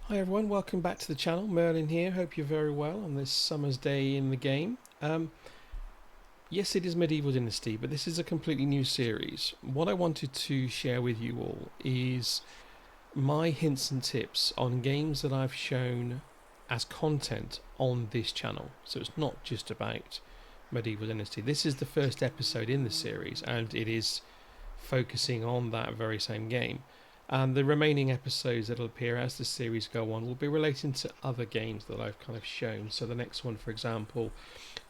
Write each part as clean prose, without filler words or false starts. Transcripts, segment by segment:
Hi everyone, welcome back to the channel. Merlin here. Hope you're very well on this summer's day in the game. Yes, it is Medieval Dynasty, but this is a completely new series. What I wanted to share with you all is my hints and tips on games that I've shown as content on this channel. So it's not just about Medieval Dynasty. This is the first episode in the series, and it is focusing on that very same game. And the remaining episodes that will appear as the series go on will be relating to other games that I've kind of shown. So the next one, for example,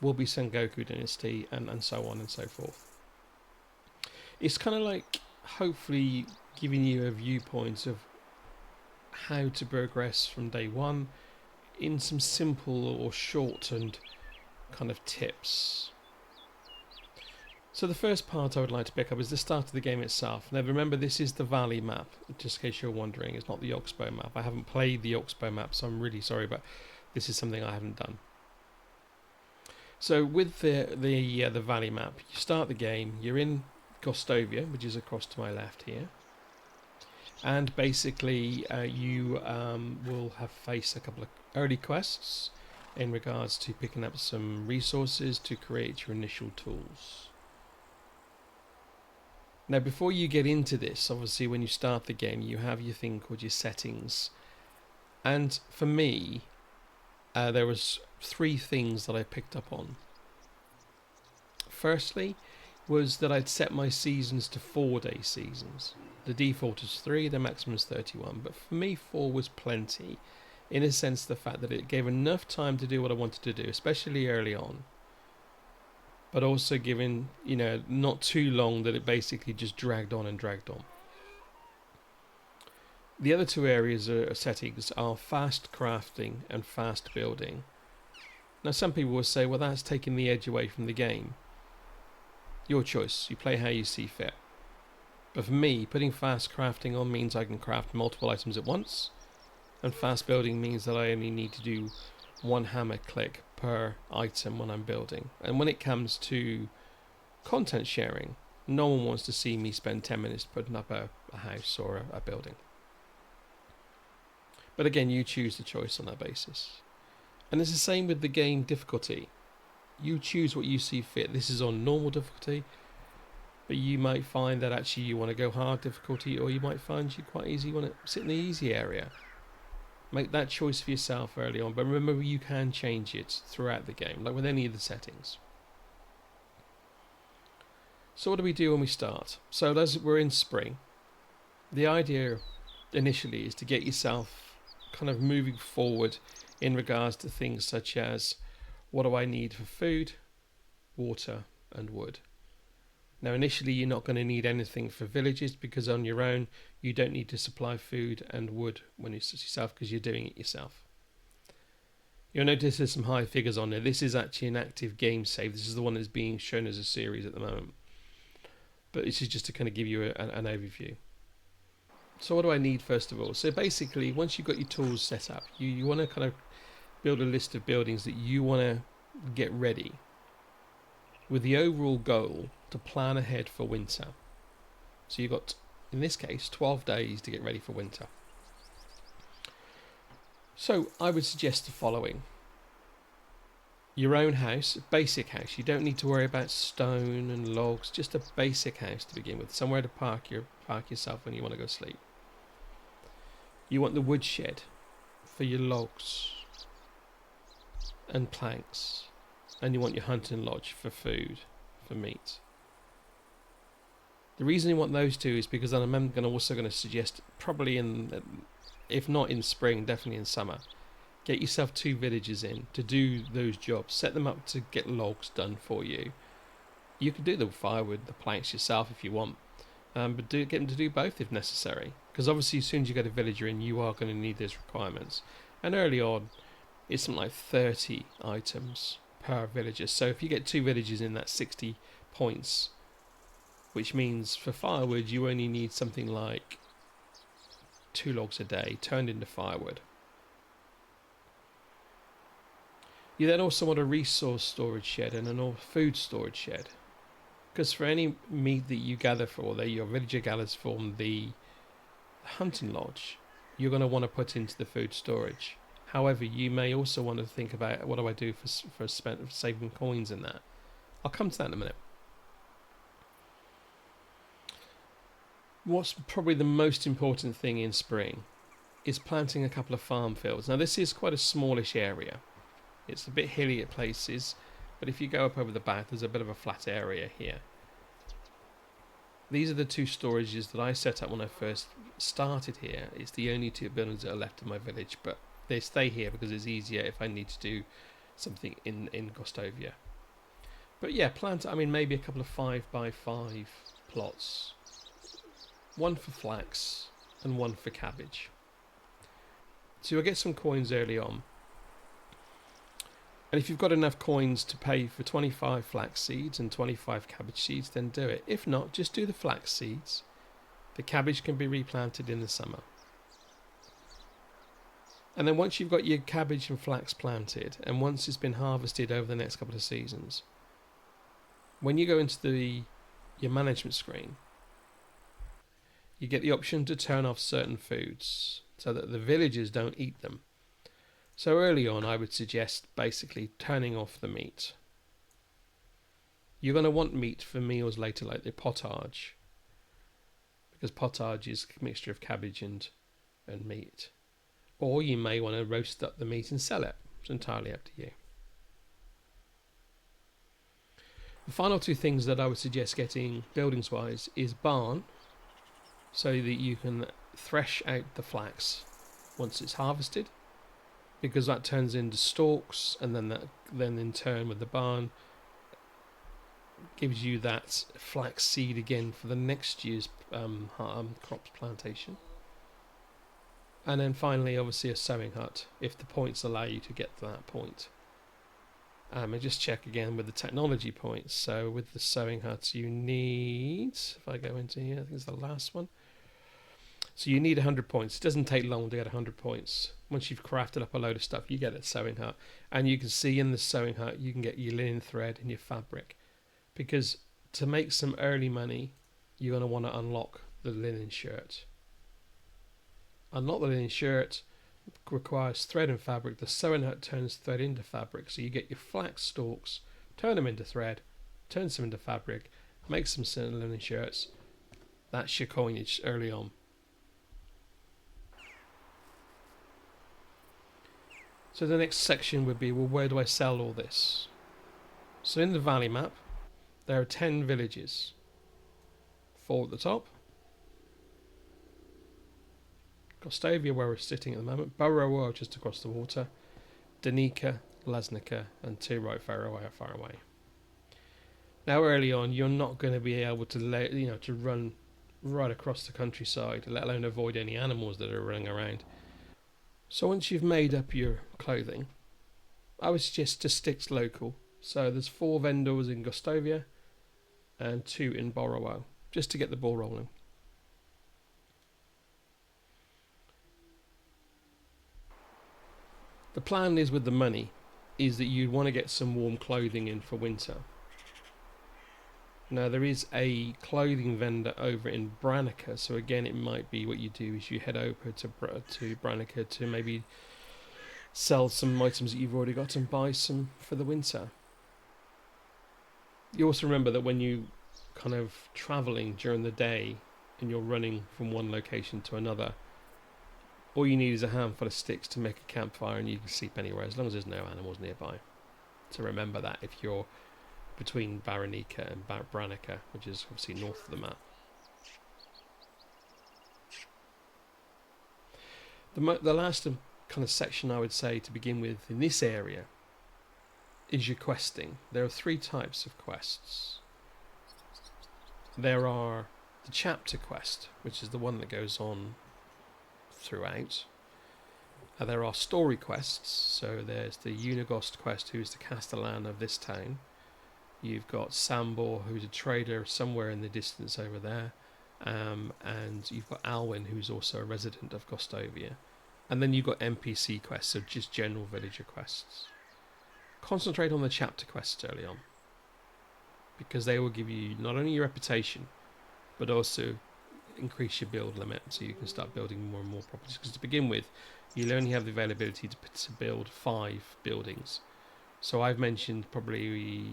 will be Sengoku Dynasty and so on and so forth. It's kind of like hopefully giving you a viewpoint of how to progress from day one in some simple or shortened kind of tips. So the first part I would like to pick up is the start of the game itself. Now remember, this is the Valley map, just in case you're wondering. It's not the Oxbow map. I haven't played the Oxbow map, so I'm really sorry, but this is something I haven't done. So with the Valley map, you start the game, you're in Gostovia, which is across to my left here. And basically you will have faced a couple of early quests in regards to picking up some resources to create your initial tools. Now, before you get into this, obviously, when you start the game, you have your thing called your settings. And for me, there was three things that I picked up on. Firstly, was that I'd set my seasons to 4-day seasons. The default is 3, the maximum is 31. But for me, 4 was plenty, in a sense, the fact that it gave enough time to do what I wanted to do, especially early on. But also giving, not too long that it basically just dragged on and dragged on. The other two areas of settings are fast crafting and fast building. Now some people will say, well, that's taking the edge away from the game. Your choice, you play how you see fit. But for me, putting fast crafting on means I can craft multiple items at once, and fast building means that I only need to do one hammer click per item when I'm building. And when it comes to content sharing, no one wants to see me spend 10 minutes putting up a house or a building. But again, you choose the choice on that basis. And it's the same with the game difficulty. You choose what you see fit. This is on normal difficulty, but you might find that actually you want to go hard difficulty, or you might find you quite easy want to sit in the easy area. Make that choice for yourself early on, but remember you can change it throughout the game, like with any of the settings. So what do we do when we start? So as we're in spring, the idea initially is to get yourself kind of moving forward in regards to things such as, what do I need for food, water and wood? Now initially you're not going to need anything for villages, because on your own you don't need to supply food and wood when it's yourself, because you're doing it yourself. You'll notice there's some high figures on there. This is actually an active game save. This is the one that's being shown as a series at the moment. But this is just to kind of give you an overview. So what do I need first of all? So basically, once you've got your tools set up, you want to kind of build a list of buildings that you want to get ready, with the overall goal to plan ahead for winter. So you've got, in this case, 12 days to get ready for winter. So I would suggest the following. Your own house, basic house. You don't need to worry about stone and logs, just a basic house to begin with. Somewhere to park yourself when you want to go sleep. You want the woodshed for your logs and planks. And you want your hunting lodge for food, for meat. The reason you want those two is because I'm also going to suggest, probably if not in spring, definitely in summer, get yourself 2 villagers in to do those jobs. Set them up to get logs done for you. You can do the firewood, the planks yourself if you want, but get them to do both if necessary. Because obviously as soon as you get a villager in, you are going to need those requirements. And early on, it's something like 30 items per villager. So if you get 2 villagers in, that's 60 points, which means for firewood you only need something like 2 logs a day turned into firewood. You then also want a resource storage shed and a food storage shed, because for any meat that you gather for, that your villager gathers from the hunting lodge, you're going to want to put into the food storage. However, you may also want to think about, what do I do for saving coins in that? I'll come to that in a minute. What's probably the most important thing in spring is planting a couple of farm fields. Now, this is quite a smallish area. It's a bit hilly at places, but if you go up over the back, there's a bit of a flat area here. These are the two storages that I set up when I first started here. It's the only two buildings that are left in my village, but they stay here because it's easier if I need to do something in Gostovia. But yeah, maybe a couple of 5x5 plots. One for flax and one for cabbage. So you'll get some coins early on. And if you've got enough coins to pay for 25 flax seeds and 25 cabbage seeds, then do it. If not, just do the flax seeds. The cabbage can be replanted in the summer. And then once you've got your cabbage and flax planted, and once it's been harvested over the next couple of seasons, when you go into your management screen, you get the option to turn off certain foods so that the villagers don't eat them. So early on, I would suggest basically turning off the meat. You're going to want meat for meals later, like the pottage, because pottage is a mixture of cabbage and meat. Or you may want to roast up the meat and sell it. It's entirely up to you. The final two things that I would suggest getting buildings-wise is barn, so that you can thresh out the flax once it's harvested, because that turns into stalks, and then in turn with the barn gives you that flax seed again for the next year's crops plantation. And then finally, obviously, a sowing hut, if the points allow you to get to that point. And just check again with the technology points. So with the sowing huts, you need, if I go into here, I think it's the last one. So you need 100 points. It doesn't take long to get 100 points. Once you've crafted up a load of stuff, you get a sewing hut. And you can see in the sewing hut, you can get your linen thread and your fabric. Because to make some early money, you're going to want to unlock the linen shirt. Unlock the linen shirt requires thread and fabric. The sewing hut turns thread into fabric. So you get your flax stalks, turn them into thread, turn some into fabric, make some linen shirts. That's your coinage early on. So the next section would be, well, where do I sell all this? So in the valley map, there are 10 villages. 4 at the top. Gostovia, where we're sitting at the moment. Borowo, just across the water. Danica, Lasnica, and 2 right far away. Now, early on, you're not going to be able to to run right across the countryside, let alone avoid any animals that are running around. So once you've made up your clothing, I would suggest to stick local. So there's 4 vendors in Gostovia and 2 in Borowo, just to get the ball rolling. The plan is with the money is that you'd want to get some warm clothing in for winter. Now there is a clothing vendor over in Branica, so again it might be what you do is you head over to Branica to maybe sell some items that you've already got and buy some for the winter. You also remember that when you kind of travelling during the day and you're running from one location to another, all you need is a handful of sticks to make a campfire and you can sleep anywhere as long as there's no animals nearby. So remember that if you're between Baranica and Branica, which is obviously north of the map. The last kind of section I would say to begin with in this area is your questing. There are 3 types of quests. There are the chapter quest, which is the one that goes on throughout. There are story quests, so there's the Unigost quest, who's the castellan of this town. You've got Sambor, who's a trader somewhere in the distance over there, and you've got Alwyn, who's also a resident of Gostovia. And then you've got NPC quests, so just general villager quests. Concentrate on the chapter quests early on, because they will give you not only your reputation, but also increase your build limit so you can start building more and more properties. Because to begin with, you'll only have the availability to build 5 buildings. So I've mentioned probably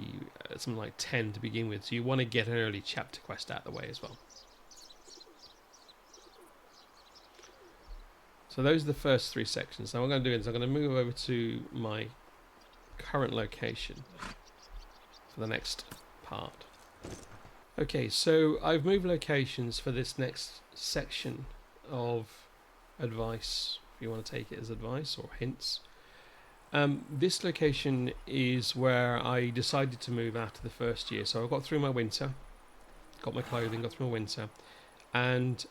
something like 10 to begin with. So you want to get an early chapter quest out of the way as well. So those are the first 3 sections. Now what I'm going to do is I'm going to move over to my current location for the next part. Okay, so I've moved locations for this next section of advice, if you want to take it as advice or hints. This location is where I decided to move after the first year. So I got through my winter, got my clothing, got through my winter, and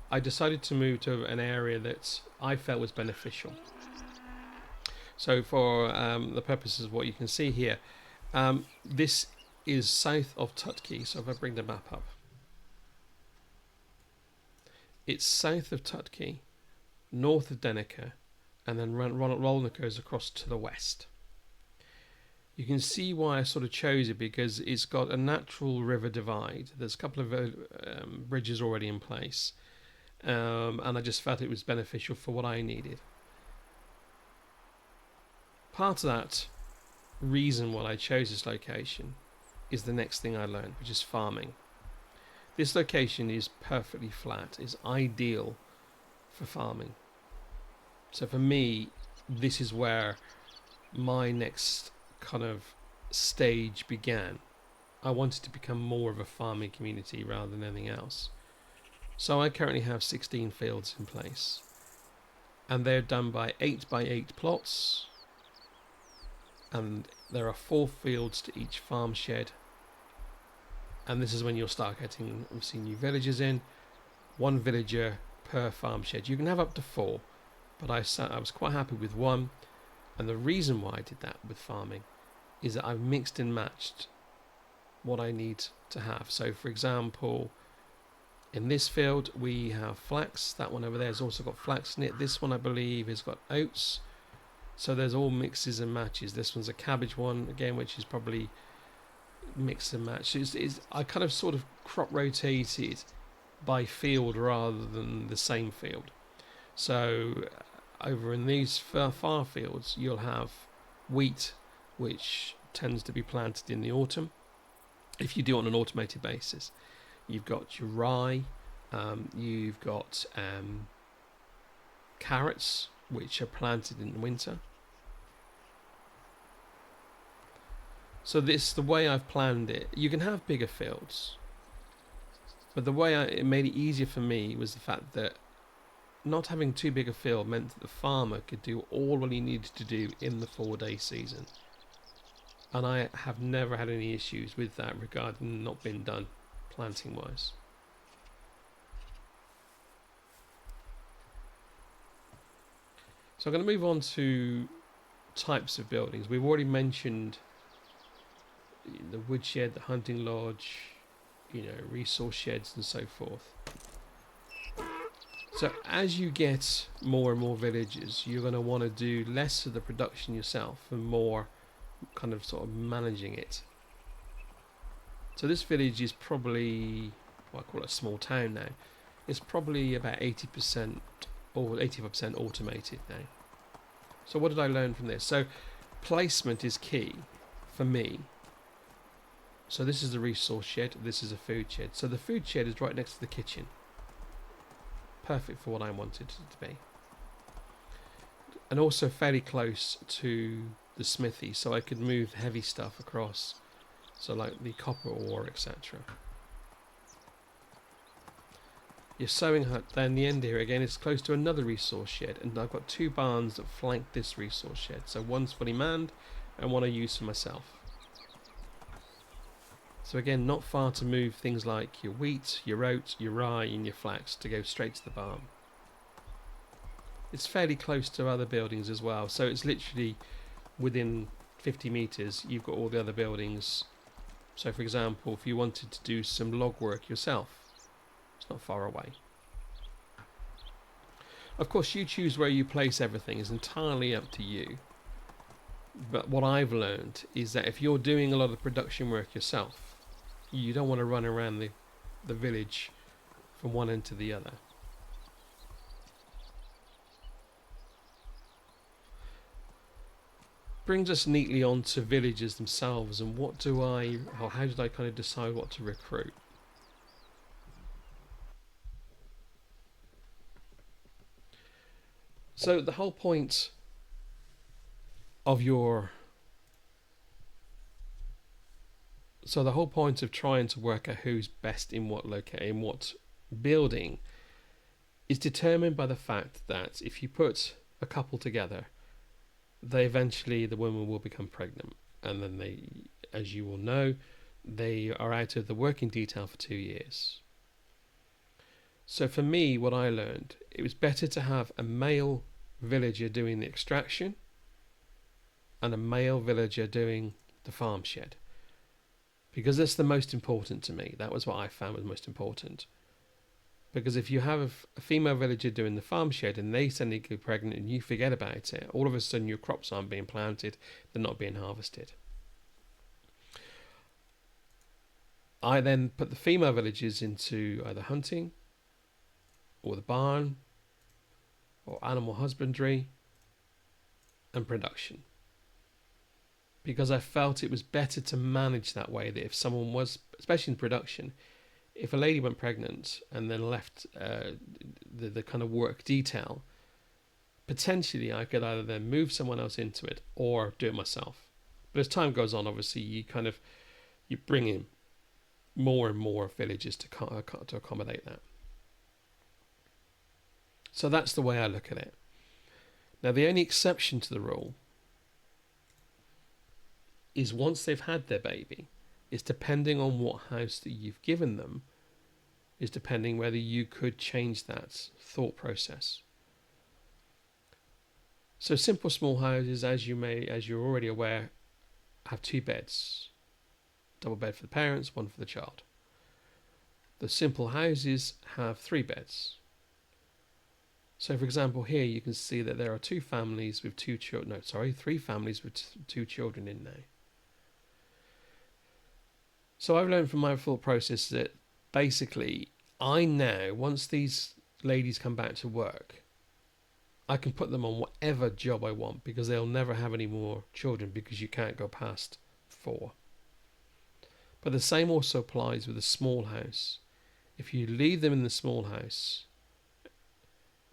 I decided to move to an area that I felt was beneficial. So for the purposes of what you can see here, this is south of Tutki. So if I bring the map up, it's south of Tutki, north of Denica, and then Rolnik goes across to the west. You can see why I sort of chose it, because it's got a natural river divide. There's a couple of bridges already in place, and I just felt it was beneficial for what I needed. Part of that reason why I chose this location is the next thing I learned, which is farming. This location is perfectly flat, is ideal for farming. So for me, this is where my next kind of stage began. I wanted to become more of a farming community rather than anything else. So I currently have 16 fields in place, and they're done by 8 by 8 plots, and there are 4 fields to each farm shed. And this is when you'll start getting, obviously, new villagers in. 1 villager per farm shed. You can have up to 4, but I was quite happy with 1. And the reason why I did that with farming is that I've mixed and matched what I need to have. So for example, in this field we have flax. That one over there has also got flax in it. This one I believe has got oats. So there's all mixes and matches. This one's a cabbage one again, which is probably mix and match. I kind of sort of crop rotated by field rather than the same field. So over in these far fields you'll have wheat, which tends to be planted in the autumn if you do it on an automated basis. You've got your rye, you've got carrots, which are planted in the winter. So the way I've planned it, you can have bigger fields, but the way it made it easier for me was the fact that not having too big a field meant that the farmer could do all what he needed to do in the 4-day season. And I have never had any issues with that regarding not being done planting wise. So I'm going to move on to types of buildings. We've already mentioned the woodshed, the hunting lodge, resource sheds and so forth. So as you get more and more villages, you're going to want to do less of the production yourself and more kind of sort of managing it. So this village is probably, well, I call it a small town now. It's probably about 80% or 85% automated now. So what did I learn from this? So placement is key for me. So this is the resource shed, this is a food shed. So the food shed is right next to the kitchen. Perfect for what I wanted it to be. And also fairly close to the smithy, so I could move heavy stuff across. So like the copper ore, etc. Your sewing hut down the end here again is close to another resource shed, and I've got 2 barns that flank this resource shed. So one's fully manned and one I use for myself. So again, not far to move things like your wheat, your oats, your rye and your flax to go straight to the barn. It's fairly close to other buildings as well, so it's literally within 50 metres you've got all the other buildings. So for example, if you wanted to do some log work yourself, it's not far away. Of course, you choose where you place everything, is entirely up to you. But what I've learned is that if you're doing a lot of production work yourself, you don't want to run around the village from one end to the other. Brings us neatly on to villagers themselves, and how did I kind of decide what to recruit? So the whole point of trying to work out who's best in what building is determined by the fact that if you put a couple together, the woman will become pregnant, and then as you will know, they are out of the working detail for 2 years. So for me, what I learned, it was better to have a male villager doing the extraction and a male villager doing the farm shed, because that's the most important to me. That was what I found was most important. Because if you have a female villager doing the farm shed and they suddenly get pregnant and you forget about it, all of a sudden your crops aren't being planted, they're not being harvested. I then put the female villagers into either hunting or the barn or animal husbandry and production, because I felt it was better to manage that way, that if someone was, especially in production, if a lady went pregnant and then left the kind of work detail, potentially I could either then move someone else into it or do it myself. But as time goes on, obviously you bring in more and more villagers to accommodate that. So that's the way I look at it. Now the only exception to the rule is once they've had their baby, is depending on what house that you've given them, is depending whether you could change that thought process. So simple small houses, as you're already aware, have 2 beds. Double bed for the parents, 1 for the child. The simple houses have 3 beds. So for example here you can see that there are 3 families with 2 children in there. So I've learned from my thought process that basically I now, once these ladies come back to work, I can put them on whatever job I want, because they'll never have any more children, because you can't go past 4. But the same also applies with a small house. If you leave them in the small house,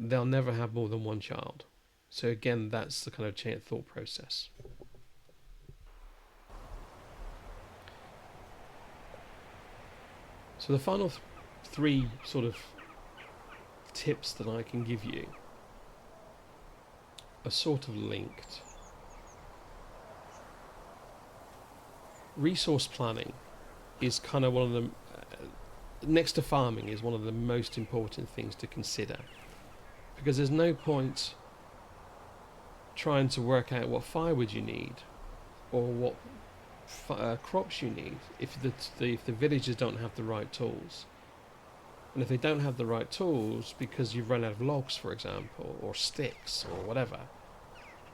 they'll never have more than 1 child. So again, that's the kind of thought process. So the final 3 sort of tips that I can give you are sort of linked. Resource planning is kind of one of the, next to farming, is one of the most important things to consider, because there's no point trying to work out what firewood you need or what crops you need if the villagers don't have the right tools. And if they don't have the right tools because you've run out of logs, for example, or sticks or whatever.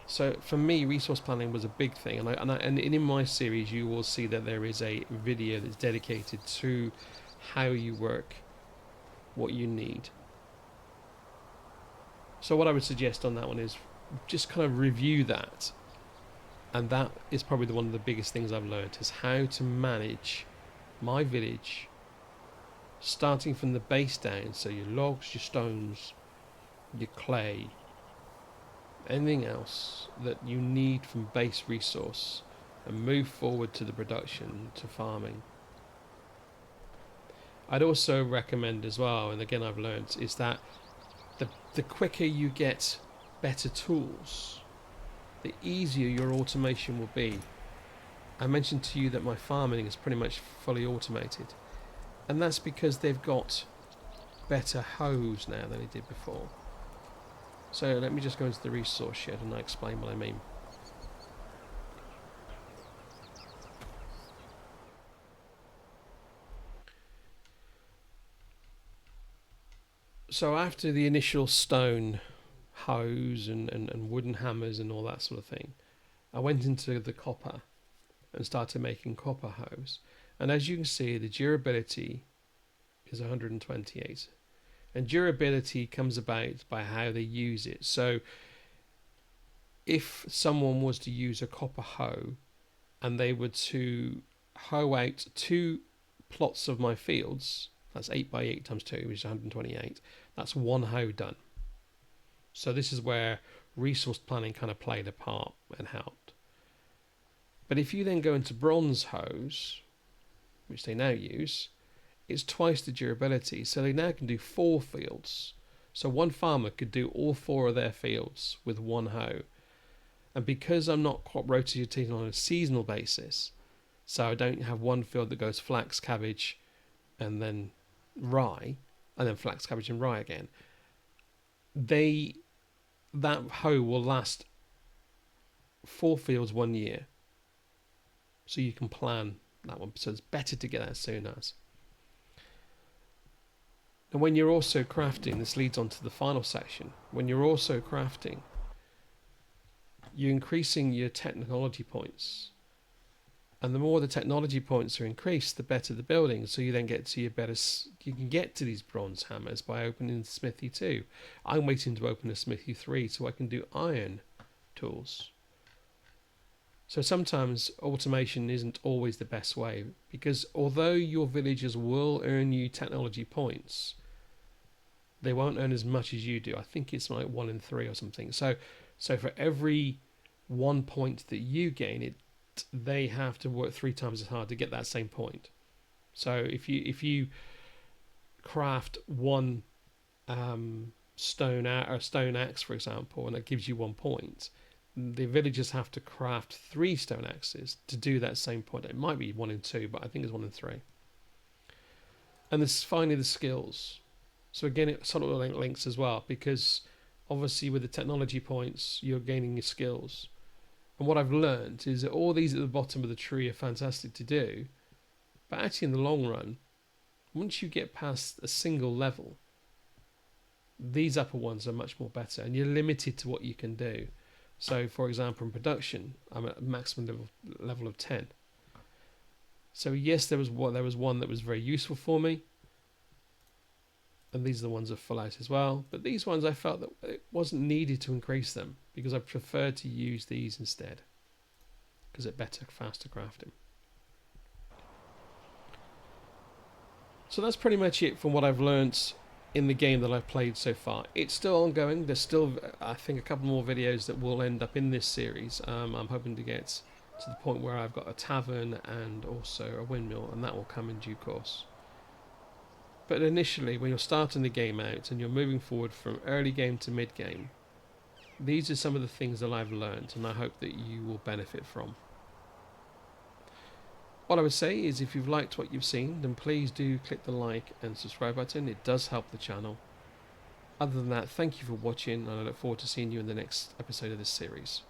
So for me, resource planning was a big thing, and in my series you will see that there is a video that's dedicated to how you work what you need. So what I would suggest on that one is just kind of review that. And that is probably one of the biggest things I've learned, is how to manage my village, starting from the base down. So your logs, your stones, your clay, anything else that you need from base resource, and move forward to the production, to farming. I'd also recommend as well, and again I've learned, is that the quicker you get better tools, the easier your automation will be. I mentioned to you that my farming is pretty much fully automated, and that's because they've got better hoes now than they did before. So let me just go into the resource shed and I explain what I mean. So after the initial stone hoes and wooden hammers and all that sort of thing, I went into the copper and started making copper hoes. And as you can see, the durability is 128. And durability comes about by how they use it. So if someone was to use a copper hoe and they were to hoe out 2 plots of my fields, that's 8 by 8 times 2, which is 128, that's 1 hoe done. So this is where resource planning kind of played a part and helped. But if you then go into bronze hoes, which they now use, it's twice the durability. So they now can do 4 fields. So one farmer could do all 4 of their fields with 1 hoe. And because I'm not crop rotating on a seasonal basis, so I don't have one field that goes flax, cabbage, and then rye, and then flax, cabbage, and rye again, that hoe will last 4 fields 1 year. So you can plan that one. So it's better to get that as soon as. And when you're also crafting, this leads on to the final section. When you're also crafting, you're increasing your technology points. And the more the technology points are increased, the better the building. So you then get to your better, you can get to these bronze hammers by opening the smithy 2. I'm waiting to open a smithy 3 so I can do iron tools. So sometimes automation isn't always the best way, because although your villagers will earn you technology points, they won't earn as much as you do. I think it's like 1 in 3 or something. So for every 1 point that you gain, they have to work 3 times as hard to get that same point. So if you craft 1 stone axe, for example, and that gives you 1 point, the villagers have to craft 3 stone axes to do that same point. It might be 1 in 2, but I think it's 1 in 3. And this finally the skills. So again, it sort of links as well, because obviously with the technology points, you're gaining your skills. And what I've learned is that all these at the bottom of the tree are fantastic to do, but actually in the long run, once you get past a single level, these upper ones are much more better, and you're limited to what you can do. So for example, in production, I'm at a maximum level of 10. So yes, there was one that was very useful for me, and these are the ones that full out as well. But these ones, I felt that it wasn't needed to increase them, because I preferred to use these instead, because it's better, faster crafting. So that's pretty much it from what I've learnt in the game that I've played so far. It's still ongoing. There's still, I think, a couple more videos that will end up in this series. I'm hoping to get to the point where I've got a tavern and also a windmill, and that will come in due course. But initially, when you're starting the game out and you're moving forward from early game to mid game, these are some of the things that I've learned, and I hope that you will benefit from. What I would say is, if you've liked what you've seen, then please do click the like and subscribe button. It does help the channel. Other than that, thank you for watching, and I look forward to seeing you in the next episode of this series.